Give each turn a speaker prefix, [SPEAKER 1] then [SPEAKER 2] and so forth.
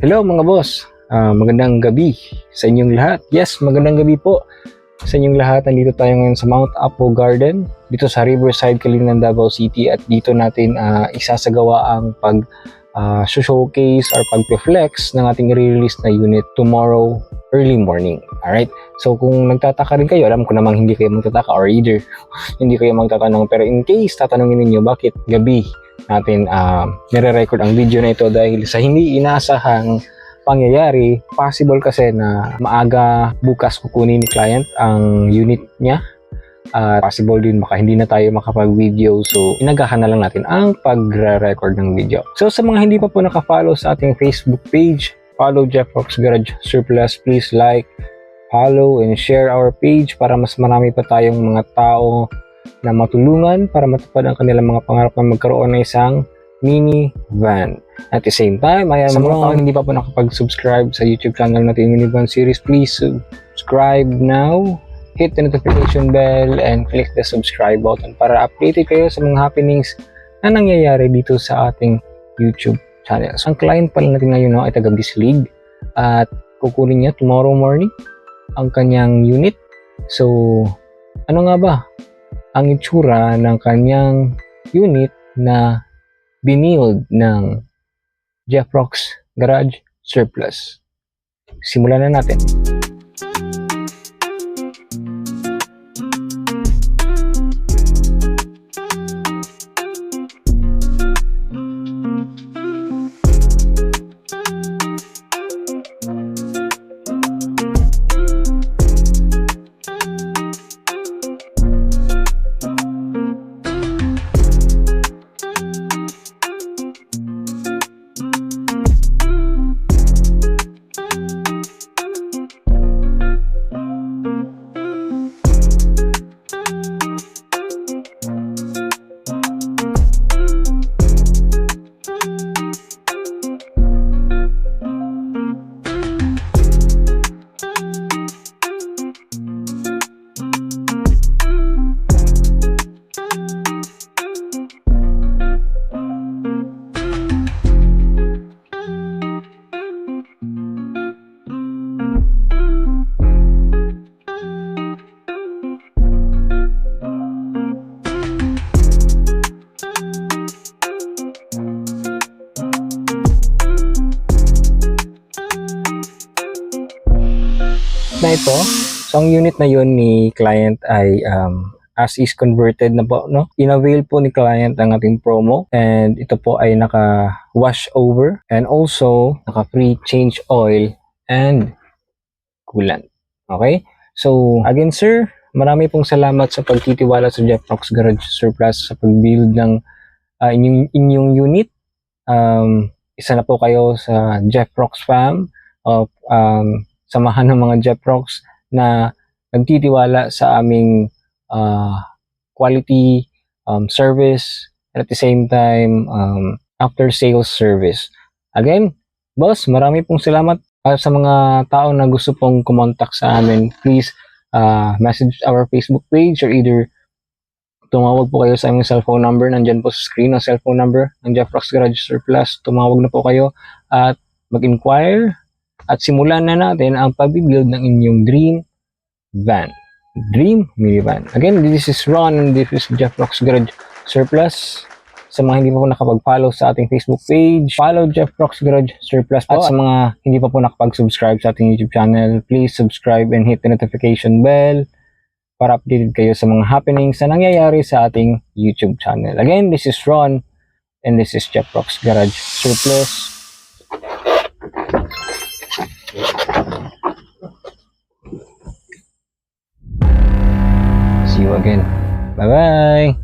[SPEAKER 1] Hello mga boss, magandang gabi sa inyong lahat. Yes, magandang gabi po sa inyong lahat. Nandito tayo ngayon sa Mount Apo Garden, dito sa Riverside, Caloocan, Davao City. At dito natin isasagawa ang showcase or pag-flex ng ating re-release na unit tomorrow early morning. Alright? So kung nagtataka rin kayo, alam ko namang hindi kayo magtataka or either hindi kayo magtatanong. Pero in case tatanungin ninyo bakit gabi natin nire-record ang video na ito dahil sa hindi inaasahang pangyayari, possible kasi na maaga bukas kukunin ni client ang unit niya. Possible din baka hindi na tayo makapag-video, so inagahan na lang natin ang pagre-record ng video. So sa mga hindi pa po nakafollow sa ating Facebook page, follow Jeffrocks Garage Surplus. Please like, follow, and share our page para mas marami pa tayong mga tao na matulungan para matupad ang kanilang mga pangarap na magkaroon ng isang minivan. At the same time, sa mga tao hindi pa po nakapag-subscribe sa YouTube channel natin, Minivan Series, please subscribe now, hit the notification bell, and click the subscribe button para updated kayo sa mga happenings na nangyayari dito sa ating YouTube channel. So, ang client pala natin ngayon ay taga Bislig at kukunin niya tomorrow morning ang kanyang unit. So, ano nga ba ang itsura ng kanyang unit na binild ng Jeffrocks Garage Surplus? Simulan na natin. Na ito, so ang unit na yun ni client ay as is converted na po, no? In-avail po ni client ang ating promo, and ito po ay naka wash over and also naka free change oil and coolant. Okay? So again sir, marami pong salamat sa pagtitiwala sa Jeffrocks Garage Surplus sa pag-build ng inyong unit. Isa na po kayo sa Jeffrocks fam of samahan ng mga Jeffrocks na nagtitiwala sa aming quality service, and at the same time after sales service. Again, boss, marami pong salamat. Sa mga tao na gusto pong kumontak sa amin, please message our Facebook page or either tumawag po kayo sa aming cellphone number. Nandyan po sa screen ang cellphone number ng Jeffrocks Garage Surplus. Tumawag na po kayo at mag-inquire at simulan na natin ang pag-build ng inyong dream van, dream minivan. Again, this is Ron and this is Jeffrocks Garage Surplus. Sa mga hindi pa po nakapag-follow sa ating Facebook page, follow Jeffrocks Garage Surplus po. At sa mga hindi pa po nakapag-subscribe sa ating YouTube channel, please subscribe and hit the notification bell para updated kayo sa mga happenings na nangyayari sa ating YouTube channel. Again, this is Ron and this is Jeffrocks Garage Surplus. See you again. Bye-bye.